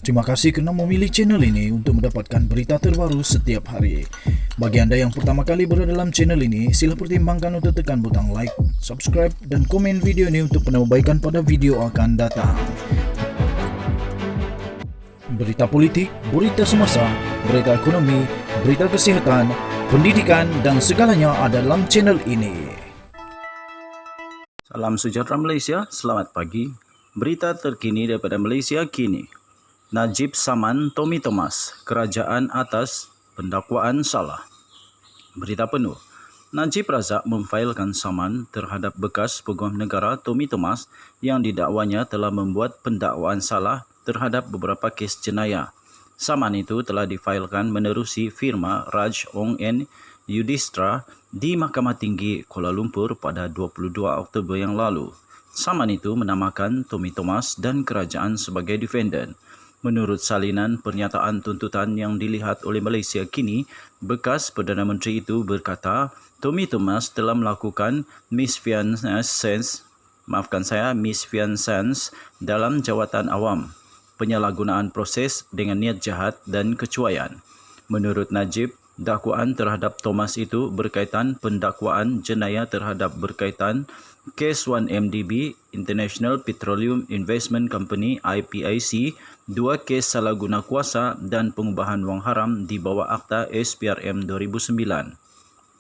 Terima kasih kerana memilih channel ini untuk mendapatkan berita terbaru setiap hari. Bagi anda yang pertama kali berada dalam channel ini, sila pertimbangkan untuk tekan butang like, subscribe dan komen video ini untuk penambahbaikan pada video akan datang. Berita politik, berita semasa, berita ekonomi, berita kesihatan, pendidikan dan segalanya ada dalam channel ini. Salam sejahtera Malaysia, selamat pagi. Berita terkini daripada Malaysia kini. Najib saman Tommy Thomas, kerajaan atas pendakwaan salah. Berita penuh. Najib Razak memfailkan saman terhadap bekas Peguam Negara Tommy Thomas yang didakwanya telah membuat pendakwaan salah terhadap beberapa kes jenayah. Saman itu telah difailkan menerusi firma Raj Ong N. Yudhisthira di Mahkamah Tinggi Kuala Lumpur pada 22 Oktober yang lalu. Saman itu menamakan Tommy Thomas dan kerajaan sebagai defendant. Menurut salinan pernyataan tuntutan yang dilihat oleh Malaysia kini, bekas Perdana Menteri itu berkata Tommy Thomas telah melakukan misfiances dalam jawatan awam, penyalahgunaan proses dengan niat jahat dan kecuaian. Menurut Najib, dakwaan terhadap Thomas itu berkaitan pendakwaan jenayah terhadap berkaitan kes 1MDB International Petroleum Investment Company IPIC, 2 kes salah guna kuasa dan pengubahan wang haram di bawah Akta SPRM 2009.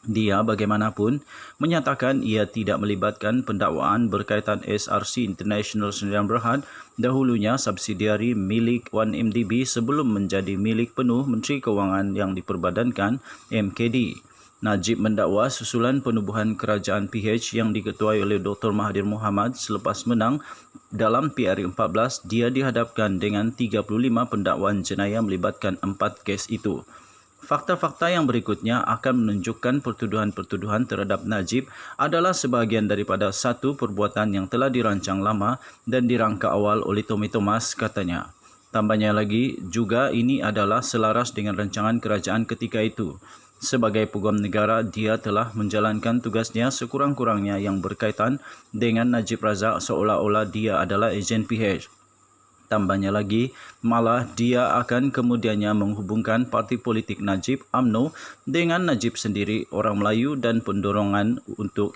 Dia bagaimanapun menyatakan ia tidak melibatkan pendakwaan berkaitan SRC International Sdn Bhd, dahulunya subsidiari milik 1MDB sebelum menjadi milik penuh Menteri Kewangan yang diperbadankan MKD. Najib mendakwa susulan penubuhan kerajaan PH yang diketuai oleh Dr. Mahathir Mohamad selepas menang dalam PRU 14, dia dihadapkan dengan 35 pendakwaan jenayah melibatkan 4 kes itu. Fakta-fakta yang berikutnya akan menunjukkan pertuduhan-pertuduhan terhadap Najib adalah sebahagian daripada satu perbuatan yang telah dirancang lama dan dirangka awal oleh Tommy Thomas, katanya. Tambahnya lagi, juga ini adalah selaras dengan rancangan kerajaan ketika itu. Sebagai Peguam Negara, dia telah menjalankan tugasnya sekurang-kurangnya yang berkaitan dengan Najib Razak seolah-olah dia adalah ejen PH. Tambahnya lagi, malah dia akan kemudiannya menghubungkan parti politik Najib UMNO dengan Najib sendiri, orang Melayu dan pendorongan untuk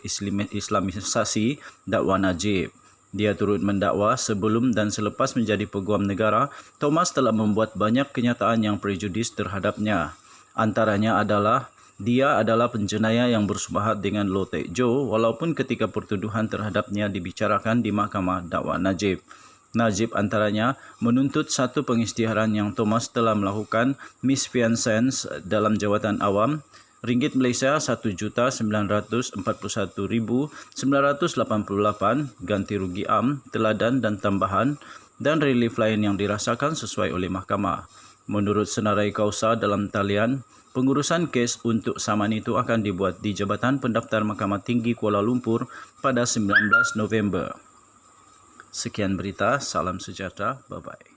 Islamisasi dakwa Najib. Dia turut mendakwa sebelum dan selepas menjadi Peguam Negara, Thomas telah membuat banyak kenyataan yang prejudis terhadapnya. Antaranya adalah dia adalah penjenayah yang bersubahat dengan Low Tech Joe walaupun ketika pertuduhan terhadapnya dibicarakan di Mahkamah Dakwa Najib. Najib antaranya menuntut satu pengisytiharan yang Thomas telah melakukan misfiances dalam jawatan awam ringgit Malaysia 1,941,988 ganti rugi am, teladan dan tambahan dan relief lain yang dirasakan sesuai oleh mahkamah. Menurut senarai kausa dalam talian, pengurusan kes untuk saman itu akan dibuat di Jabatan Pendaftar Mahkamah Tinggi Kuala Lumpur pada 19 November. Sekian berita, salam sejahtera, bye-bye.